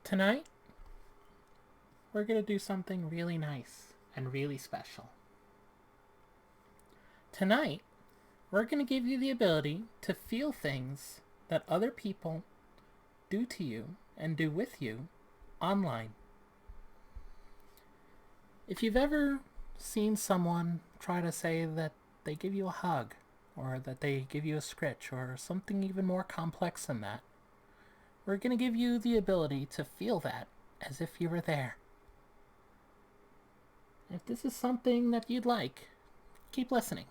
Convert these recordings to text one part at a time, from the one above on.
Tonight, we're going to do something really nice and really special. Tonight, we're going to give you the ability to feel things that other people do to you and do with you online. If you've ever seen someone try to say that they give you a hug, or that they give you a scritch, or something even more complex than that, we're going to give you the ability to feel that as if you were there. If this is something that you'd like, keep listening.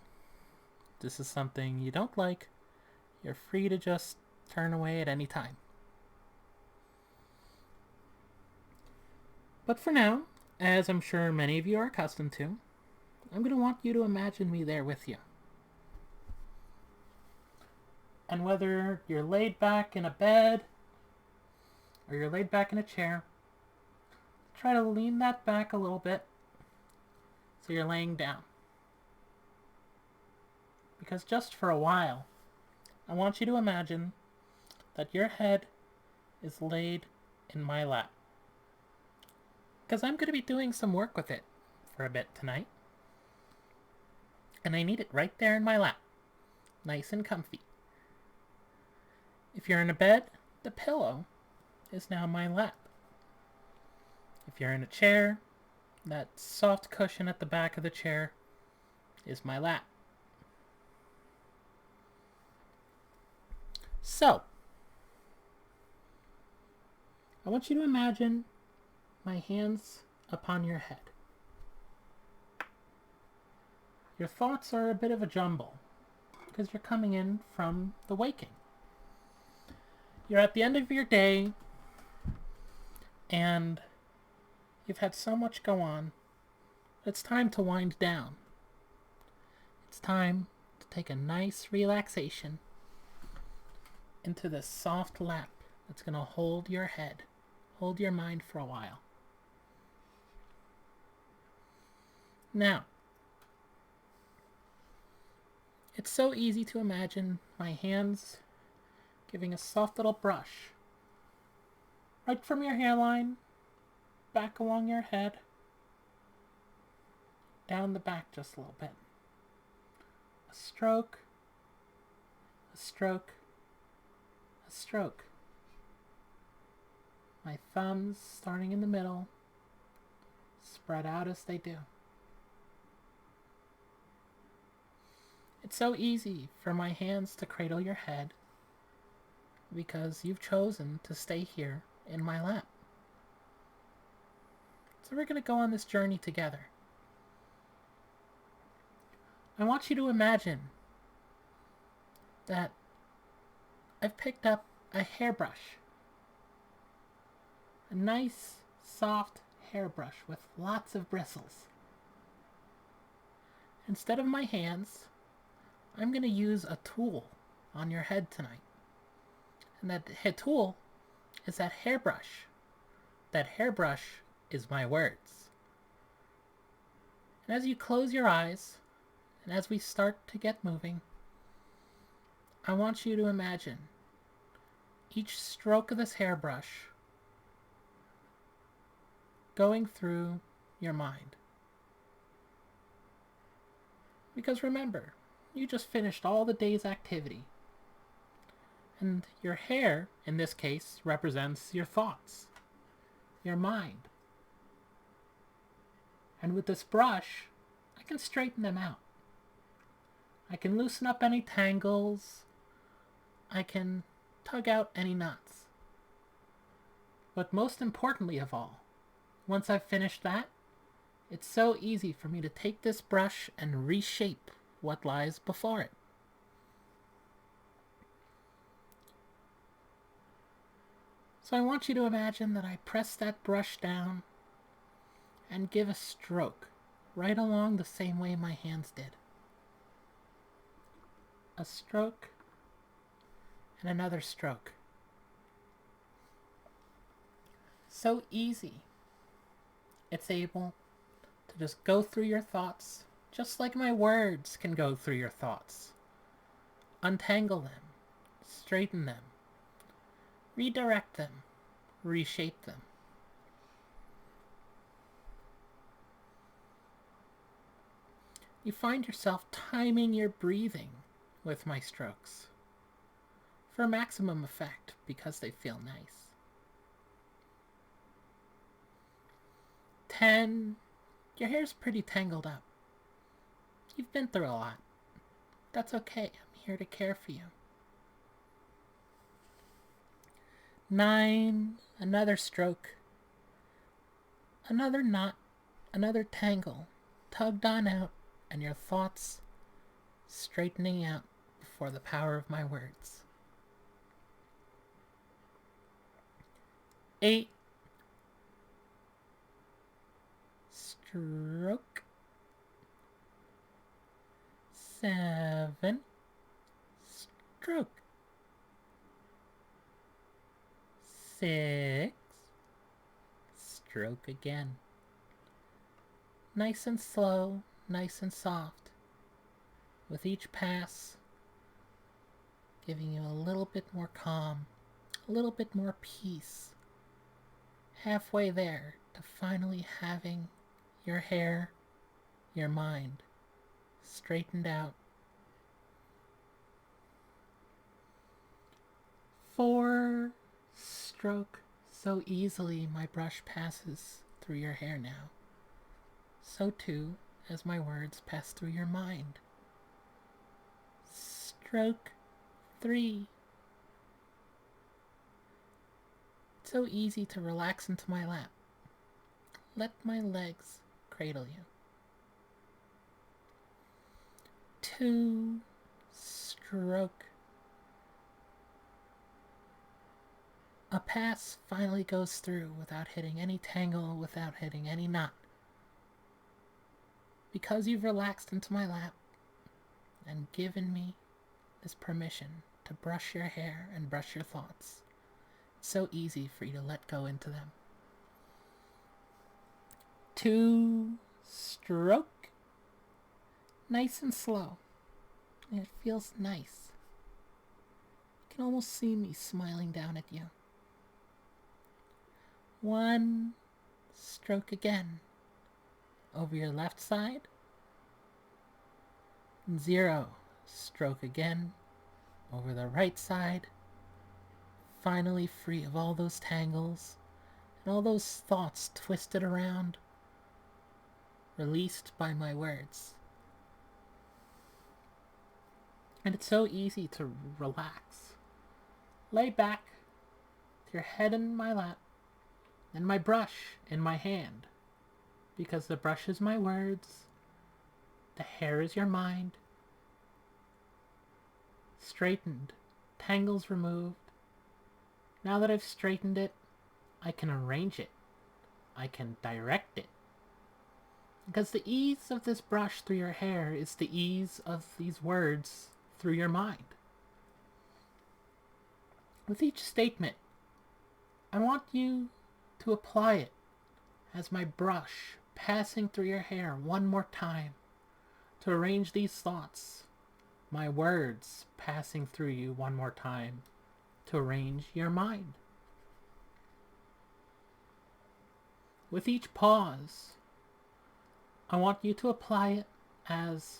If this is something you don't like, you're free to just turn away at any time. But for now, as I'm sure many of you are accustomed to, I'm going to want you to imagine me there with you. And whether you're laid back in a bed or you're laid back in a chair, try to lean that back a little bit so you're laying down. Because just for a while, I want you to imagine that your head is laid in my lap. Because I'm going to be doing some work with it for a bit tonight. And I need it right there in my lap, nice and comfy. If you're in a bed, the pillow is now my lap. If you're in a chair, that soft cushion at the back of the chair is my lap. So, I want you to imagine my hands upon your head. Your thoughts are a bit of a jumble because you're coming in from the waking. You're at the end of your day and you've had so much go on. It's time to wind down. It's time to take a nice relaxation into this soft lap that's going to hold your head, hold your mind for a while. Now, it's so easy to imagine my hands giving a soft little brush right from your hairline, back along your head, down the back just a little bit. A stroke, a stroke, a stroke. My thumbs starting in the middle, spread out as they do. It's so easy for my hands to cradle your head because you've chosen to stay here in my lap. So we're going to go on this journey together. I want you to imagine that I've picked up a hairbrush. A nice, soft hairbrush with lots of bristles. Instead of my hands, I'm going to use a tool on your head tonight. And that head tool is that hairbrush. That hairbrush is my words. And as you close your eyes, and as we start to get moving, I want you to imagine each stroke of this hairbrush going through your mind. Because remember, you just finished all the day's activity. And your hair, in this case, represents your thoughts, your mind. And with this brush, I can straighten them out. I can loosen up any tangles. I can tug out any knots. But most importantly of all, once I've finished that, it's so easy for me to take this brush and reshape what lies before it. So I want you to imagine that I press that brush down and give a stroke right along the same way my hands did. A stroke and another stroke. So easy. It's able to just go through your thoughts, just like my words can go through your thoughts. Untangle them, straighten them, redirect them, reshape them. you find yourself timing your breathing with my strokes for maximum effect because they feel nice. 10. Your hair's pretty tangled up. You've been through a lot. That's okay. I'm here to care for you. 9. Another stroke. Another knot. Another tangle. Tugged on out, and your thoughts straightening out before the power of my words. 8. Stroke. 7. Stroke. 6. Stroke again. Nice and slow, nice and soft. With each pass, giving you a little bit more calm, a little bit more peace. Halfway there to finally having your hair, your mind straightened out. 4. Stroke. So easily my brush passes through your hair now. So too as my words pass through your mind. Stroke 3. It's so easy to relax into my lap. Let my legs cradle you. 2. Stroke. A pass finally goes through without hitting any tangle, without hitting any knot. Because you've relaxed into my lap and given me this permission to brush your hair and brush your thoughts, it's so easy for you to let go into them. 2. Stroke. Nice and slow. And it feels nice. You can almost see me smiling down at you. 1. Stroke again. Over your left side. 0. Stroke again. Over the right side. Finally free of all those tangles and all those thoughts twisted around. Released by my words. And it's so easy to relax. Lay back with your head in my lap and my brush in my hand. Because the brush is my words, the hair is your mind. Straightened, tangles removed. Now that I've straightened it, I can arrange it. I can direct it. Because the ease of this brush through your hair is the ease of these words through your mind. With each statement, I want you to apply it as my brush passing through your hair one more time to arrange these thoughts, my words passing through you one more time to arrange your mind. With each pause, I want you to apply it as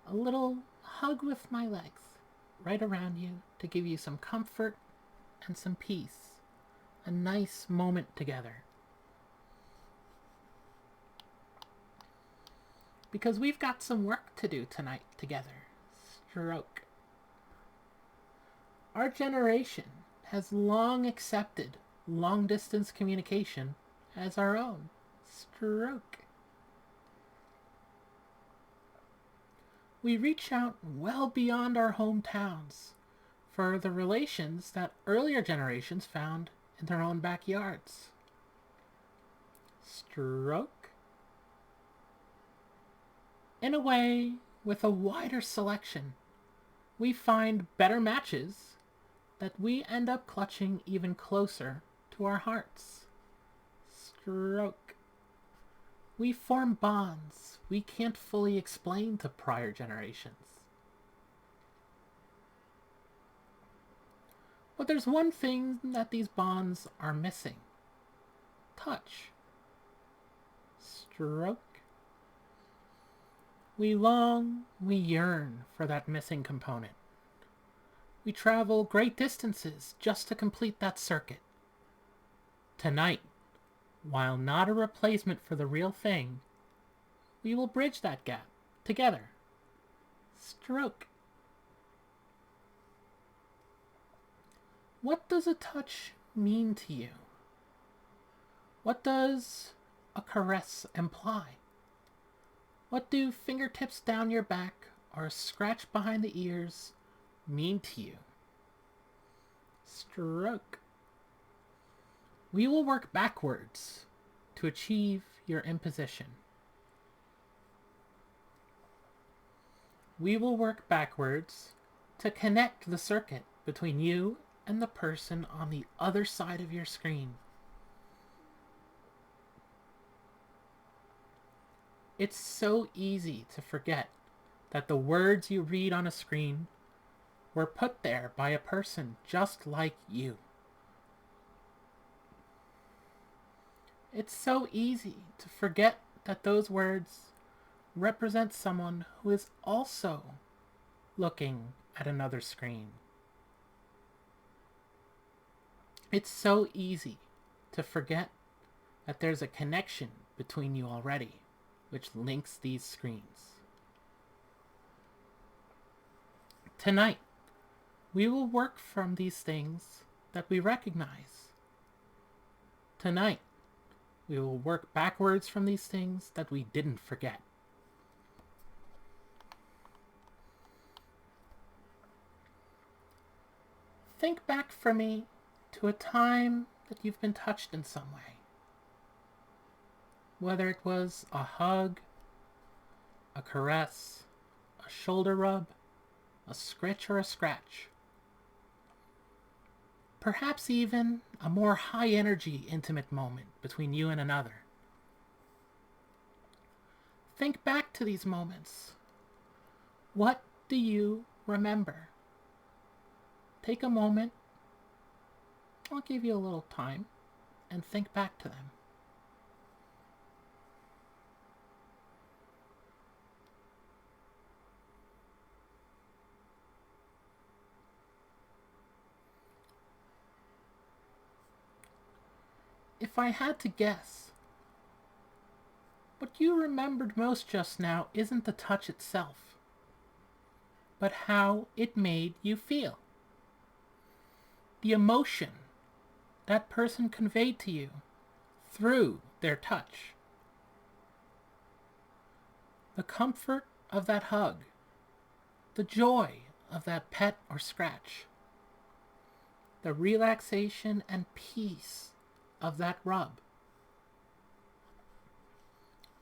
a little hug with my legs right around you to give you some comfort and some peace, a nice moment together. Because we've got some work to do tonight together. Stroke. Our generation has long accepted long-distance communication as our own. Stroke. We reach out well beyond our hometowns for the relations that earlier generations found in their own backyards. Stroke. In a way, with a wider selection, we find better matches that we end up clutching even closer to our hearts. Stroke. We form bonds we can't fully explain to prior generations. But there's one thing that these bonds are missing. Touch. Stroke. We long, we yearn for that missing component. We travel great distances just to complete that circuit. Tonight, while not a replacement for the real thing, we will bridge that gap together. Stroke. What does a touch mean to you? What does a caress imply? What do fingertips down your back or a scratch behind the ears mean to you? Stroke. We will work backwards to achieve your imposition. We will work backwards to connect the circuit between you and the person on the other side of your screen. It's so easy to forget that the words you read on a screen were put there by a person just like you. It's so easy to forget that those words represent someone who is also looking at another screen. It's so easy to forget that there's a connection between you already, which links these screens. Tonight, we will work from these things that we recognize. Tonight, we will work backwards from these things that we didn't forget. Think back for me to a time that you've been touched in some way. Whether it was a hug, a caress, a shoulder rub, a scritch or a scratch. Perhaps even a more high-energy, intimate moment between you and another. Think back to these moments. What do you remember? Take a moment. I'll give you a little time and think back to them. If I had to guess, what you remembered most just now isn't the touch itself, but how it made you feel. The emotion that person conveyed to you through their touch. The comfort of that hug, the joy of that pet or scratch, the relaxation and peace of that rub.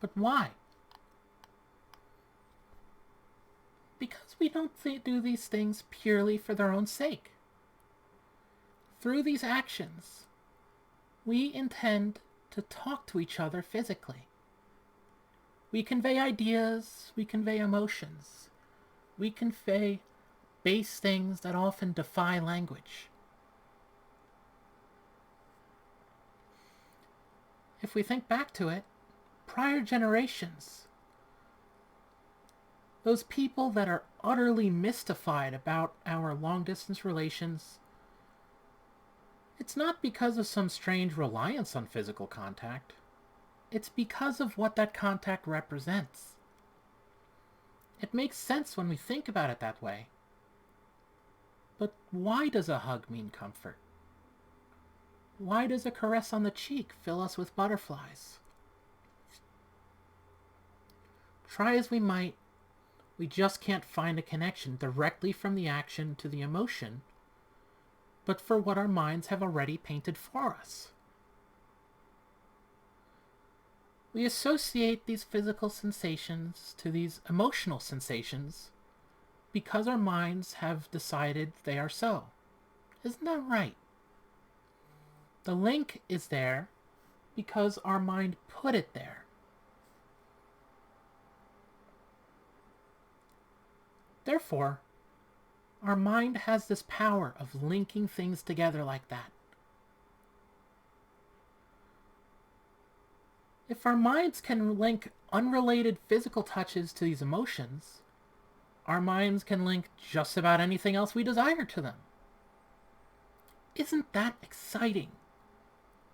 But why? Because we don't do these things purely for their own sake. Through these actions, we intend to talk to each other physically. We convey ideas, we convey emotions, we convey base things that often defy language. If we think back to it, prior generations, those people that are utterly mystified about our long-distance relations, it's not because of some strange reliance on physical contact. It's because of what that contact represents. It makes sense when we think about it that way. But why does a hug mean comfort? Why does a caress on the cheek fill us with butterflies? Try as we might, we just can't find a connection directly from the action to the emotion, but for what our minds have already painted for us. We associate these physical sensations to these emotional sensations because our minds have decided they are so. Isn't that right? The link is there because our mind put it there. Therefore, our mind has this power of linking things together like that. If our minds can link unrelated physical touches to these emotions, our minds can link just about anything else we desire to them. Isn't that exciting?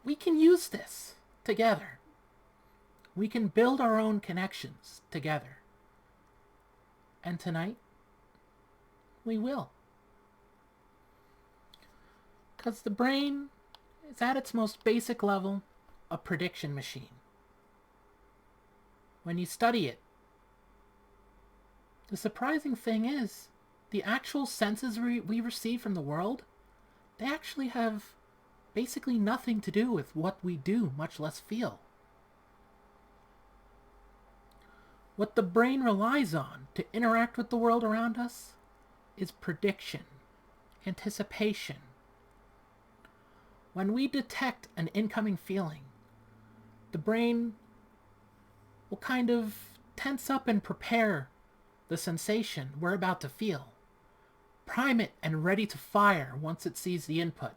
We can use this together. We can build our own connections together. And tonight, we will. Because the brain is at its most basic level a prediction machine. When you study it, the surprising thing is, the actual senses we receive from the world, they actually have basically nothing to do with what we do, much less feel. What the brain relies on to interact with the world around us is prediction, anticipation. When we detect an incoming feeling, the brain will kind of tense up and prepare the sensation we're about to feel, prime it and ready to fire once it sees the input.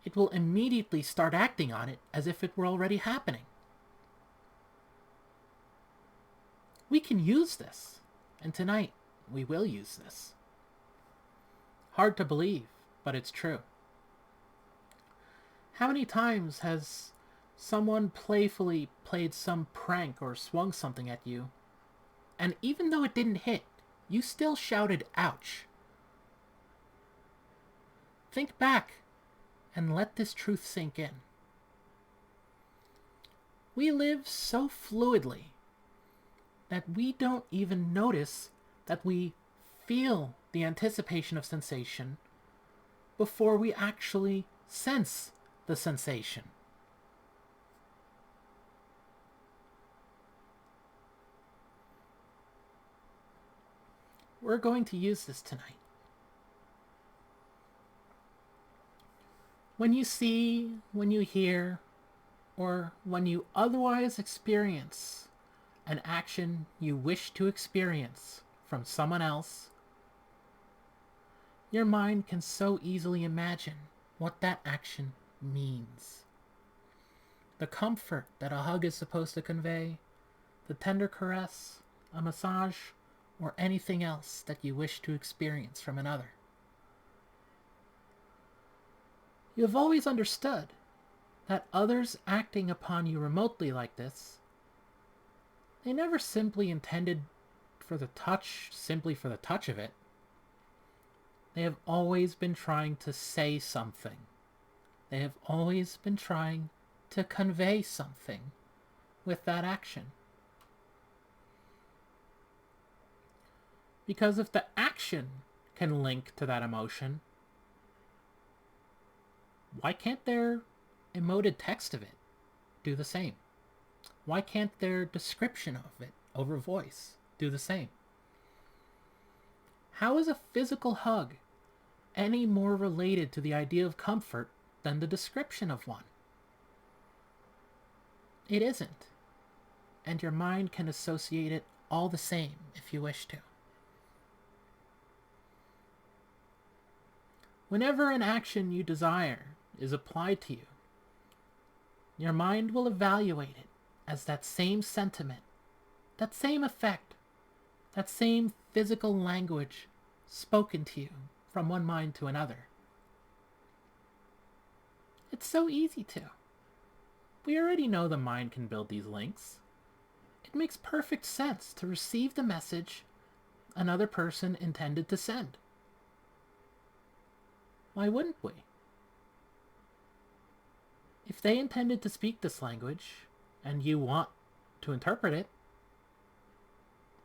It will immediately start acting on it as if it were already happening. We can use this, and tonight we will use this. Hard to believe, but it's true. How many times has someone playfully played some prank or swung something at you, and even though it didn't hit, you still shouted, "Ouch"? Think back and let this truth sink in. We live so fluidly that we don't even notice that we feel the anticipation of sensation before we actually sense the sensation. We're going to use this tonight. When you see, when you hear, or when you otherwise experience an action you wish to experience from someone else, your mind can so easily imagine what that action means. The comfort that a hug is supposed to convey, the tender caress, a massage, or anything else that you wish to experience from another. You have always understood that others acting upon you remotely like this, they never simply intended for the touch simply for the touch of it. They have always been trying to say something. They have always been trying to convey something with that action. Because if the action can link to that emotion, why can't their emoted text of it do the same? Why can't their description of it over voice do the same? How is a physical hug any more related to the idea of comfort than the description of one? It isn't. And your mind can associate it all the same if you wish to. Whenever an action you desire is applied to you, your mind will evaluate it as that same sentiment, that same effect, that same physical language spoken to you from one mind to another. It's so easy to. We already know the mind can build these links. It makes perfect sense to receive the message another person intended to send. Why wouldn't we? If they intended to speak this language, and you want to interpret it,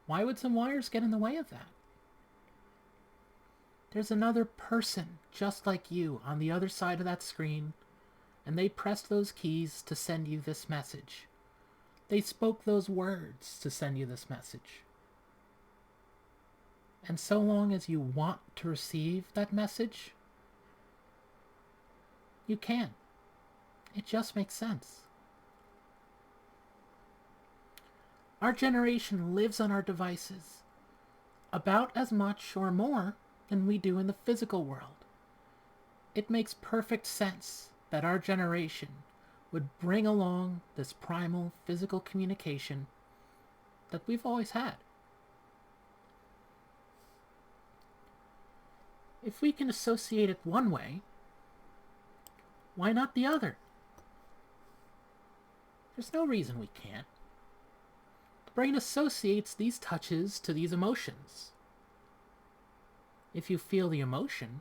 why would some wires get in the way of that? There's another person just like you on the other side of that screen, and they pressed those keys to send you this message. They spoke those words to send you this message. And so long as you want to receive that message, you can. It just makes sense. Our generation lives on our devices about as much or more than we do in the physical world. It makes perfect sense that our generation would bring along this primal physical communication that we've always had. If we can associate it one way, why not the other? There's no reason we can't. The brain associates these touches to these emotions. If you feel the emotion,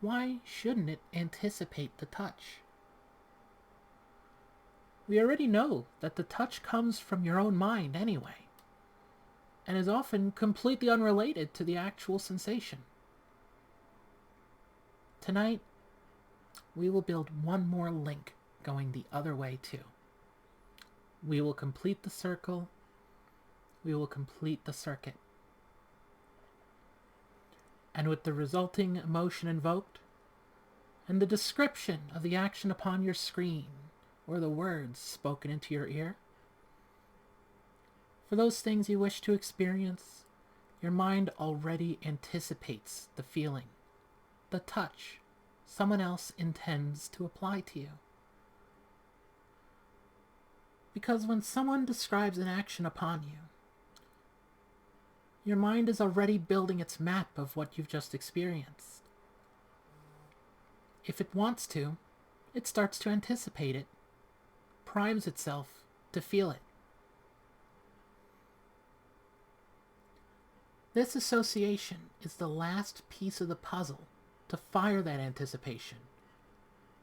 why shouldn't it anticipate the touch? We already know that the touch comes from your own mind anyway, and is often completely unrelated to the actual sensation. Tonight, we will build one more link going the other way too. We will complete the circle. We will complete the circuit. And with the resulting emotion invoked, and the description of the action upon your screen, or the words spoken into your ear, for those things you wish to experience, your mind already anticipates the feeling, the touch someone else intends to apply to you. Because when someone describes an action upon you, your mind is already building its map of what you've just experienced. If it wants to, it starts to anticipate it, primes itself to feel it. This association is the last piece of the puzzle to fire that anticipation,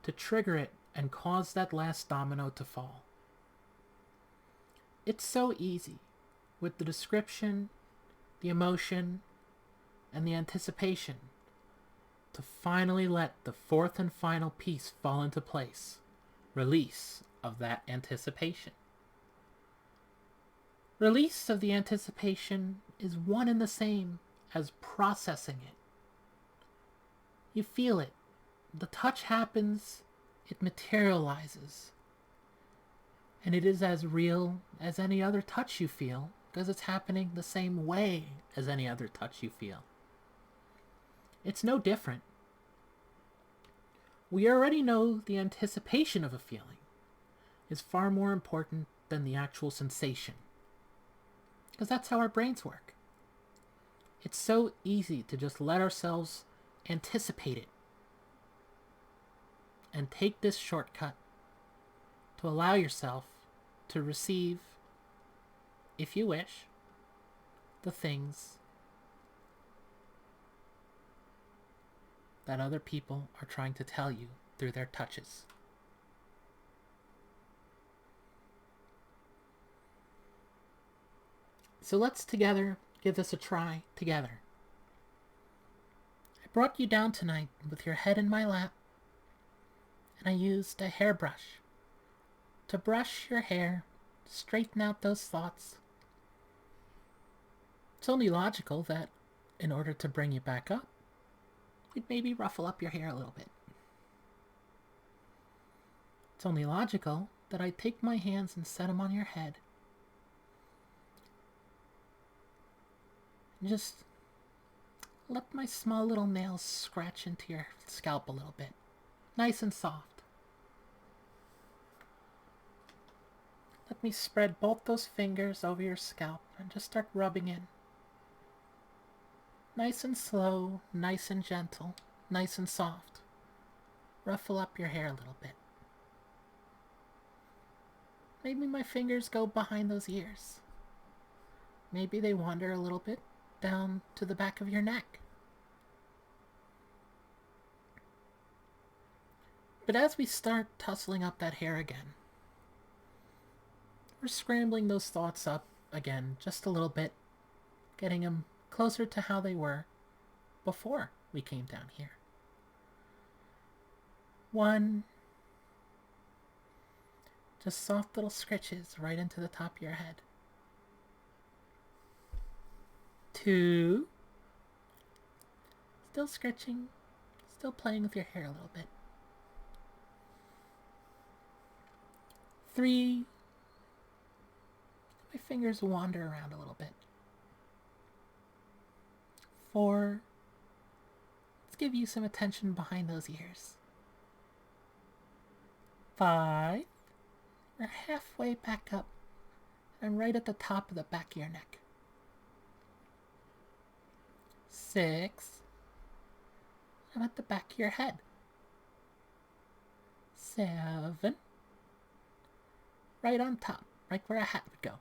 to trigger it and cause that last domino to fall. It's so easy with the description, the emotion, and the anticipation to finally let the fourth and final piece fall into place, release of that anticipation. Release of the anticipation is one and the same as processing it. You feel it. The touch happens. It materializes. And it is as real as any other touch you feel, because it's happening the same way as any other touch you feel. It's no different. We already know the anticipation of a feeling is far more important than the actual sensation, because that's how our brains work. It's so easy to just let ourselves anticipate it and take this shortcut to allow yourself to receive, if you wish, the things that other people are trying to tell you through their touches. So let's together give this a try together. I brought you down tonight with your head in my lap, and I used a hairbrush to brush your hair, straighten out those thoughts. It's only logical that in order to bring you back up, we'd maybe ruffle up your hair a little bit. It's only logical that I take my hands and set them on your head. And just let my small little nails scratch into your scalp a little bit. Nice and soft. Let me spread both those fingers over your scalp and just start rubbing in. Nice and slow, nice and gentle, nice and soft. Ruffle up your hair a little bit. Maybe my fingers go behind those ears. Maybe they wander a little bit down to the back of your neck. But as we start tussling up that hair again, we're scrambling those thoughts up again just a little bit, getting them closer to how they were before we came down here. 1, just soft little scritches right into the top of your head. 2, still scratching, still playing with your hair a little bit. 3, my fingers wander around a little bit. 4, let's give you some attention behind those ears. 5, We're halfway back up and right at the top of the back of your neck. 6. And at the back of your head. 7. Right on top, right where a hat would go.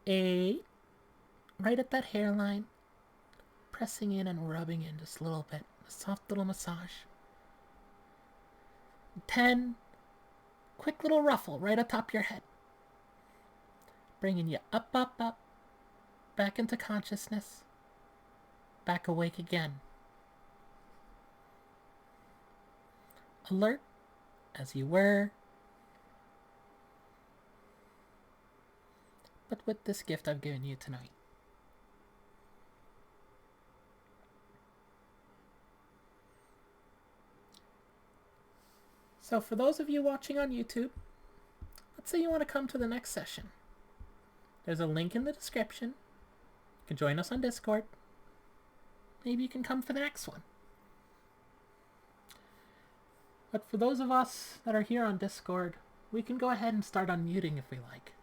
8. Right at that hairline. Pressing in and rubbing in just a little bit. A soft little massage. 10. Quick little ruffle right atop your head. Bringing you up, up, up. Back into consciousness. Back awake again. Alert as you were. But with this gift I've given you tonight. So for those of you watching on YouTube, let's say you want to come to the next session. There's a link in the description. You can join us on Discord. Maybe you can come for the next one. But for those of us that are here on Discord, we can go ahead and start unmuting if we like.